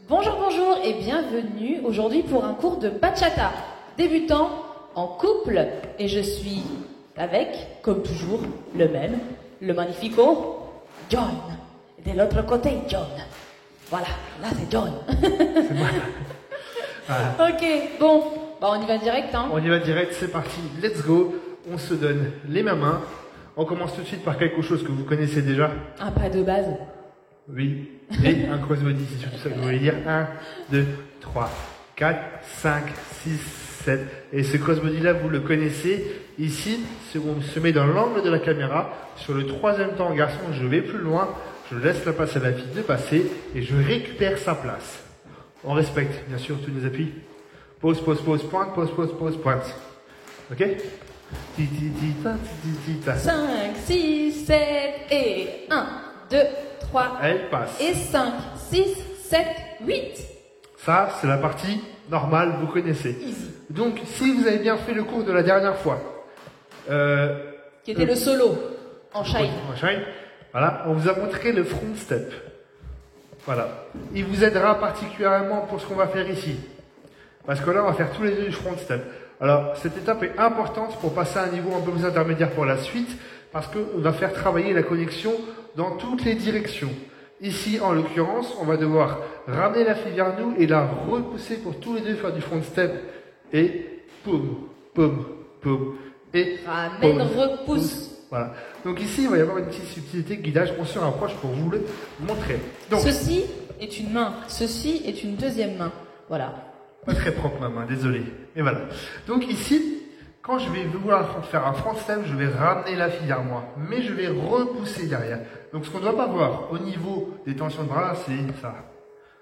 Bonjour, bonjour et bienvenue aujourd'hui pour un cours de bachata débutant en couple. Et je suis avec, comme toujours, le même, le magnifico John. Et de l'autre côté, John. Voilà, là c'est John. C'est moi. Voilà. Ok, bon, bah on y va direct, hein. On y va direct, c'est parti, let's go. On se donne les mains. On commence tout de suite par quelque chose que vous connaissez déjà. Un pas de base. Oui. Et un crossbody, c'est surtout ça que je voulais dire. 1, 2, 3, 4, 5, 6, 7. Et ce crossbody-là, vous le connaissez. Ici, on se met dans l'angle de la caméra. Sur le troisième temps, garçon, je vais plus loin. Je laisse la place à la fille de passer et je récupère sa place. On respecte, bien sûr, tous nos appuis. Pause, pause, pause, pointe, pause, pause, pause, pointe. Ok? 5, 6, 7 et 1, 2, 3 Elle passe. et 5, 6, 7, 8. Ça, c'est la partie normale, vous connaissez. Easy. Donc, si vous avez bien fait le cours de la dernière fois, Qui était le solo en shine. en shine, voilà, on vous a montré le front step. Voilà. Il vous aidera particulièrement pour ce qu'on va faire ici. Parce que là, on va faire tous les deux du front step. Alors, cette étape est importante pour passer à un niveau un peu plus intermédiaire pour la suite, parce qu'on va faire travailler la connexion dans toutes les directions. Ici, en l'occurrence, on va devoir ramener la fille vers nous et la repousser pour tous les deux faire du front step. Et poum, poum, poum. Et Ramène, poum, repousse. voilà. Donc ici, il va y avoir une petite subtilité de guidage. On se rapproche pour vous le montrer. Donc, Ceci est une main, ceci est une deuxième main. Voilà. pas très propre ma main, désolé. Mais voilà. Donc ici, quand je vais vouloir faire un front step, je vais ramener la fille vers moi. Mais je vais repousser derrière. Donc ce qu'on ne doit pas voir au niveau des tensions de bras, c'est ça.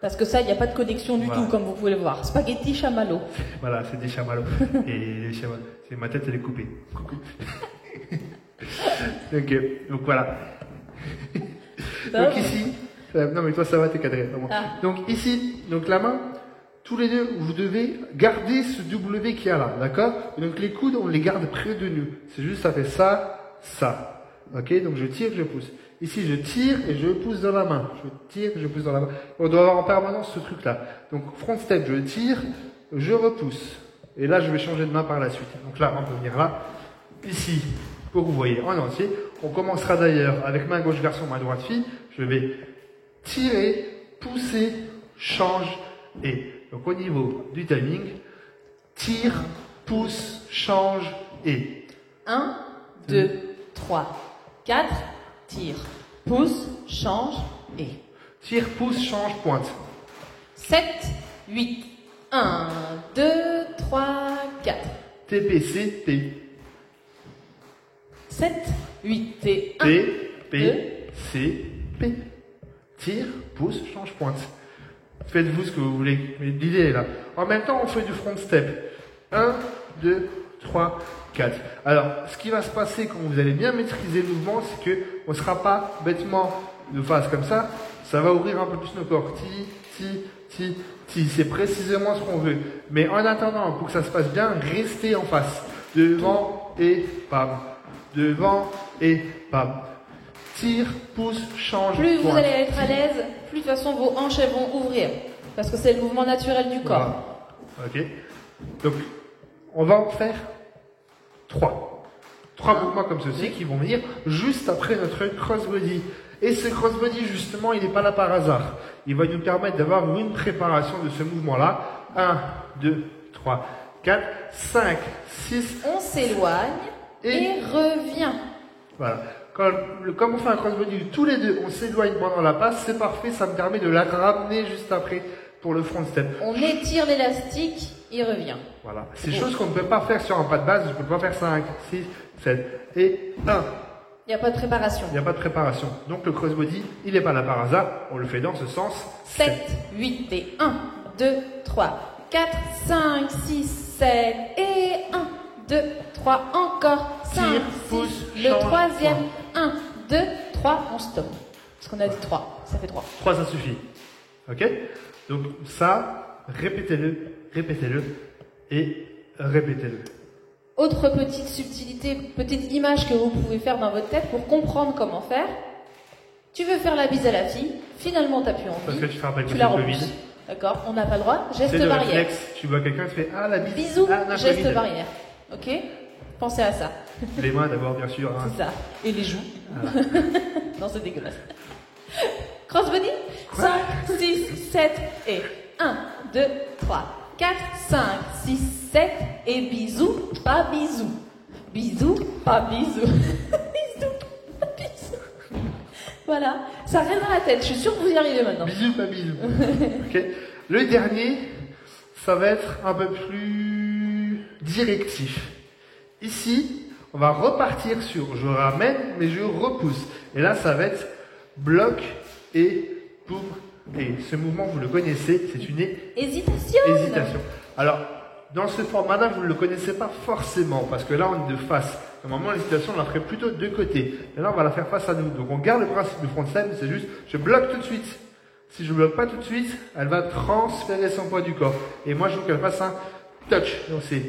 Parce que ça, il n'y a pas de connexion du Voilà. tout, comme vous pouvez le voir. Spaghetti chamallow. Voilà, c'est des chamallows. Et les chamallows, c'est ma tête, elle est coupée. Coucou. Donc voilà. Ça Donc va ici, non mais toi ça va, t'es cadré. Ah. Donc ici, donc la main, tous les deux, vous devez garder ce W qu'il y a là, d'accord? Donc les coudes, on les garde près de nous. C'est juste, ça fait ça, ça. Ok? Donc je tire, je pousse. Ici, je tire et je pousse dans la main. Je tire, je pousse dans la main. On doit avoir en permanence ce truc-là. Donc front step, je tire, je repousse. Et là, je vais changer de main par la suite. Donc là, on peut venir là. Ici, pour que vous voyez en entier. On commencera d'ailleurs avec main gauche garçon, main droite fille. Je vais tirer, pousser, change et. Donc au niveau du timing, tire, pousse, change et. 1, 2, 3, 4, tire, pousse, change et. Tire, pousse, change, pointe. 7, 8, 1, 2, 3, 4. TPC, T. 7, 8 et 1. T, P, C, P. Tire, pousse, change, pointe. Faites-vous ce que vous voulez. Mais l'idée est là. En même temps, on fait du front step. 1, 2, 3, 4. Alors, ce qui va se passer quand vous allez bien maîtriser le mouvement, c'est que on ne sera pas bêtement de face comme ça. Ça va ouvrir un peu plus nos corps. Ti. C'est précisément ce qu'on veut. Mais en attendant, pour que ça se passe bien, restez en face. Devant et pam. Devant et pam. Tire, pousse, change, Plus vous pointe. allez être à l'aise, plus de toute façon vos hanches elles vont ouvrir. Parce que c'est le mouvement naturel du corps. Voilà. Ok. Donc, on va en faire 3. 3 mouvements comme ceci qui vont venir juste après notre crossbody. Et ce crossbody, justement, il n'est pas là par hasard. Il va nous permettre d'avoir une préparation de ce mouvement-là. 1, 2, 3, 4, 5, 6. On s'éloigne et revient. Voilà. Comme on fait un crossbody tous les deux, on s'éloigne pendant la passe, c'est parfait, ça me permet de la ramener juste après pour le front step. On étire l'élastique, il revient. Voilà. C'est chose qu'on ne peut pas faire sur un pas de base, je ne peux pas faire 5, 6, 7 et 1. Il n'y a pas de préparation. Il n'y a pas de préparation. Donc le crossbody, il n'est pas là par hasard, on le fait dans ce sens. 7, 8 et 1, 2, 3, 4, 5, 6, 7 et 1, 2, 3, encore 5, Tire, 6, pousse, le change, troisième, 1, 2, 3, on stoppe. Parce qu'on a dit 3, ça fait 3. 3, ça suffit. Ok? Donc ça, répétez-le et répétez-le. Autre petite subtilité, petite image que vous pouvez faire dans votre tête pour comprendre comment faire. Tu veux faire la bise à la fille, finalement t'appuies en Parce que vie, tu fais un peu tu la le repousses. vide. D'accord? On n'a pas le droit. Geste C'est le barrière. réflexe. Tu vois quelqu'un, tu fais ah la bise. Bisous, ah, la geste Covid. barrière. Ok? Pensez à ça. Les mains d'abord, bien sûr. Hein. C'est ça. Et les joues. Voilà. Non, c'est dégueulasse. Crossbody? 5, 6, 7 et 1, 2, 3, 4, 5, 6, 7 et bisous, pas bisous. Bisous, pas bisous. Bisous, pas bisous. Voilà. Ça reste dans la tête. Je suis sûre que vous y arrivez maintenant. Bisous, pas bisous. Ok. Le dernier, ça va être un peu plus directif. Ici, on va repartir sur je ramène, mais je repousse. Et là, ça va être bloc et boum. Et ce mouvement, vous le connaissez, c'est une Hésitation. hésitation. Alors, dans ce format-là, vous ne le connaissez pas forcément, parce que là, on est de face. Normalement, l'hésitation, on la ferait plutôt de côté. Et là, on va la faire face à nous. Donc, on garde le principe du front step, c'est juste, je bloque tout de suite. Si je ne bloque pas tout de suite, elle va transférer son poids du corps. Et moi, je veux qu'elle fasse un touch. Donc, c'est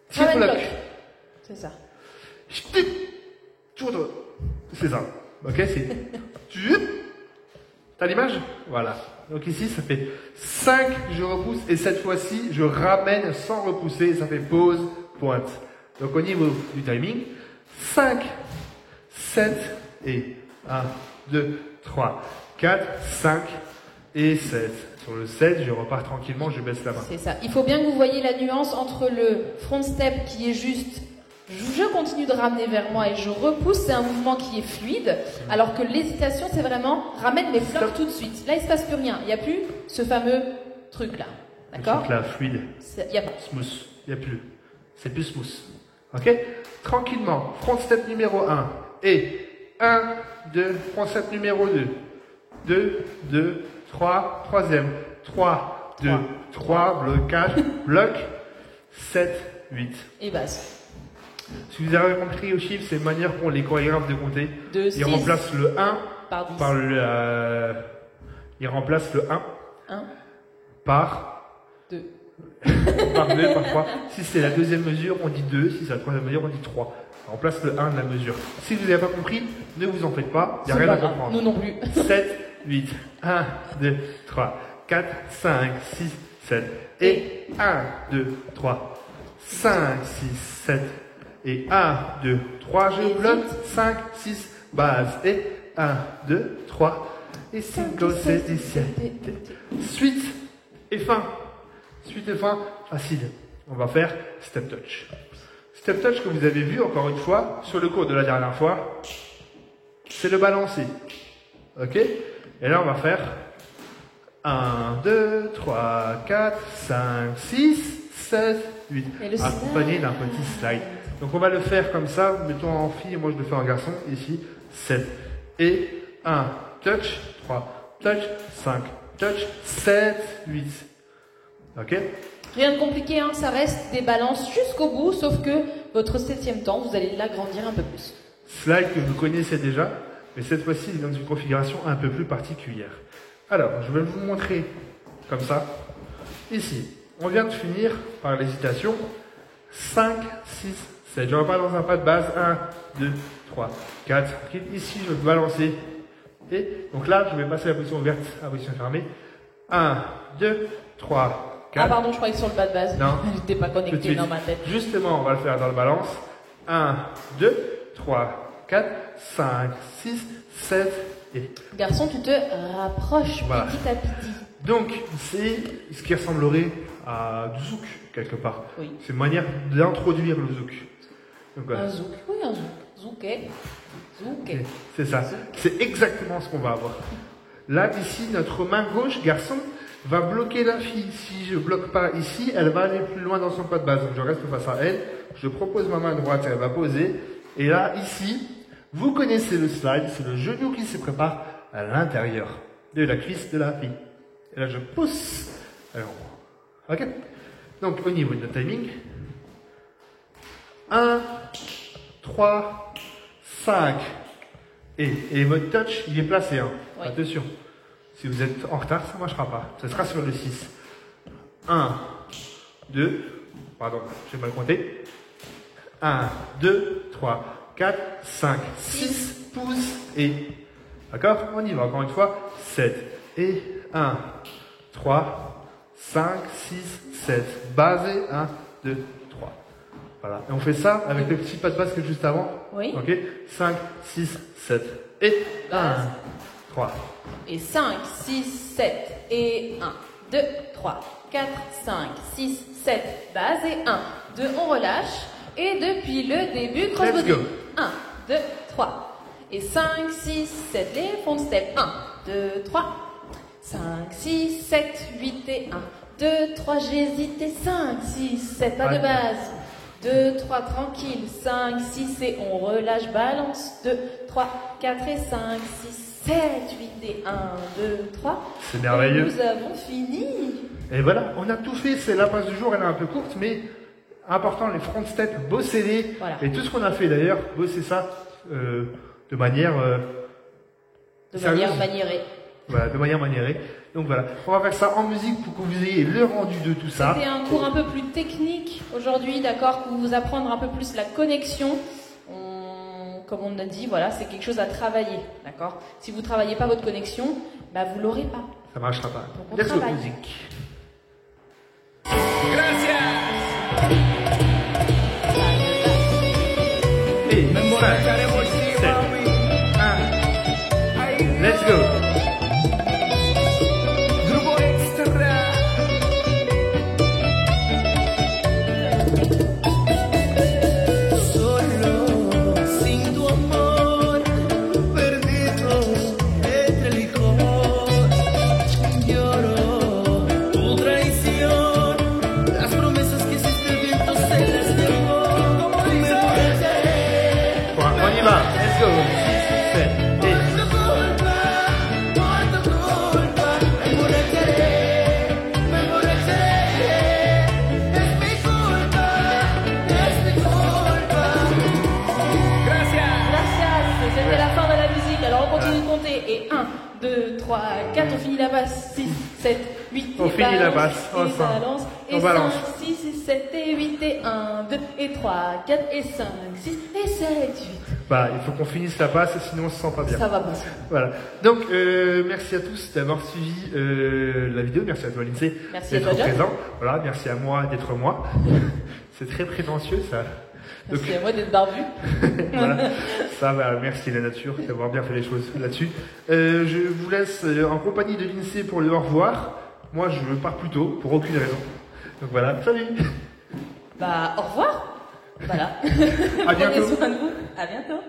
tire Ramène bloc. bloc. C'est ça. C'est ça. Ok, c'est. T'as l'image? Voilà. Donc ici, ça fait 5, je repousse, et cette fois-ci, je ramène sans repousser, ça fait pause, pointe. Donc au niveau du timing, 5, 7, et 1, 2, 3, 4, 5, et 7. Sur le 7, je repars tranquillement, je baisse la main. C'est ça. Il faut bien que vous voyez la nuance entre le front step qui est juste je continue de ramener vers moi et je repousse, c'est un mouvement qui est fluide, alors que l'hésitation, c'est vraiment ramène mais bloque tout de suite. Là, il se passe plus rien. Il n'y a plus ce fameux truc là. D'accord? Le truc là, fluide. Il n'y a pas. Smooth. Il n'y a plus. C'est plus smooth. Ok? Tranquillement. Front step numéro 1. Et 1, 2, front step numéro 2. 2, 2, 3, troisième. 3, 2, 3, blocage, bloc, 7, 8. Et base. Si vous avez compris au chiffre, c'est une manière pour les chorégraphes de compter. Ils 6 remplacent le 1 par 10. par le. Ils remplacent le 1 1 par 2. par 2, par 3. Si c'est la deuxième mesure, on dit 2. Si c'est la troisième mesure, on dit 3. On remplace le 1 de la mesure. Si vous n'avez pas compris, ne vous en faites pas. Il n'y a rien à comprendre. Nous non plus. 7, 8. 1, 2, 3, 4, 5, 6, 7. Et 1, 2, 3, 5, 6, 7. Et 1, 2, 3, je bloque, 5, 6, base, et 1, 2, 3, et 5, 6, 7, suite et fin. Suite et fin, facile. On va faire step touch. Step touch que vous avez vu encore une fois sur le cours de la dernière fois, c'est le balancer. Ok? Et là, on va faire 1, 2, 3, 4, 5, 6, 7, 8. Accompagné d'un petit slide. Donc on va le faire comme ça, mettons en fille, moi je le fais en garçon, ici, 7. Et 1, touch, 3, touch, 5, touch, 7, 8. Ok? Rien de compliqué, hein, ça reste des balances jusqu'au bout, sauf que votre 7e temps, vous allez l'agrandir un peu plus. Slide que vous connaissez déjà, mais cette fois-ci il est dans une configuration un peu plus particulière. Alors, je vais vous montrer comme ça. Ici, on vient de finir par l'hésitation. 5, 6, 7. Je repars dans un pas de base. 1, 2, 3, 4. Ici, je vais balancer. Et donc là, je vais passer la position ouverte à la position fermée. 1, 2, 3, 4. Ah pardon, je croyais que sur le pas de base. Non. J'étais pas connecté dans ma tête. Justement, on va le faire dans le balance. 1, 2, 3, 4, 5, 6, 7 et... Garçon, tu te rapproches Voilà. petit à petit. Donc, c'est ce qui ressemblerait à du zouk, quelque part. Oui. C'est une manière d'introduire le zouk. Donc, voilà. Un zouk, oui, un zouk. Zouké. Zouké. C'est ça. C'est exactement ce qu'on va avoir. Là, ici, notre main gauche, garçon, va bloquer la fille. Si je bloque pas ici, elle va aller plus loin dans son pas de base. Donc, je reste face à elle. Je propose ma main droite, elle va poser. Et là, ici, vous connaissez le slide. C'est le genou qui se prépare à l'intérieur de la cuisse de la fille. Et là, je pousse. Alors, ok? Donc, au niveau de notre timing, 1, 3, 5. Et votre touch, il est placé. Hein. Oui. Attention. Si vous êtes en retard, ça ne marchera pas. Ça sera sur le 6. 1, 2, pardon, j'ai mal compté. 1, 2, 3, 4, 5, 6, pouces et... D'accord? On y va encore une fois. 7 et 1, 3, 5, 6, 7. Basé, 1, 2, 3. Voilà. Et on fait ça avec le petit pas de base que juste avant. Oui. Ok. 5, 6, 7. Et 1, Base. 3. Et 5, 6, 7. Et 1, 2, 3, 4, 5, 6, 7. Base et 1, 2, on relâche. Et depuis le début, cross Let's body. go. 1, 2, 3. Et 5, 6, 7. Les front step. 1, 2, 3. 5, 6, 7, 8 et 1, 2, 3, j'hésite et 5, 6, 7, pas de base. 2, 3, tranquille. 5, 6 et on relâche, balance. 2, 3, 4 et 5, 6, 7, 8 et 1, 2, 3. C'est merveilleux. Et nous avons fini. Et voilà, on a tout fait. C'est la passe du jour, elle est un peu courte, mais important, les front steps, bossez-les. Voilà. Et tout ce qu'on a fait d'ailleurs, bossez ça de manière... sérieuse. maniérée. Voilà, de manière maniérée. Donc voilà, on va faire ça en musique pour que vous ayez le rendu de tout ça. C'était un cours un peu plus technique aujourd'hui, d'accord, pour vous apprendre un peu plus la connexion. Comme on a dit, voilà, c'est quelque chose à travailler, d'accord. Si vous travaillez pas votre connexion, bah vous l'aurez pas. Ça marchera pas. Donc on Let's go, travaille. musique. Et 5, 7, 1. Let's go. On y va. Let's go. 6, 7, et... C'était la fin de la musique, alors on continue de compter. Et 1, 2, 3, 4, on finit la basse. 6, 7, 8, On et finit la balance, basse, et ensemble. balance. On Et balance. 5, 6, 7, et 8, et 1, 2, et 3, 4, et 5, 6, et 7, 8. Bah, il faut qu'on finisse la passe, sinon on se sent pas bien. Ça va passer. Voilà. Donc, merci à tous d'avoir suivi la vidéo. Merci à toi, Lindsay, Merci à d'être toi, John. présent. Voilà, merci à moi d'être moi. C'est très prétentieux, ça. Donc, Merci à moi d'être barbu. voilà. Ça va, merci la nature d'avoir bien fait les choses là-dessus. Je vous laisse en compagnie de Lindsay pour le au revoir. Moi, je pars plus tôt, pour aucune raison. Donc voilà, salut. Bah, au revoir. Voilà. À bientôt. Prenez soin de vous. À bientôt.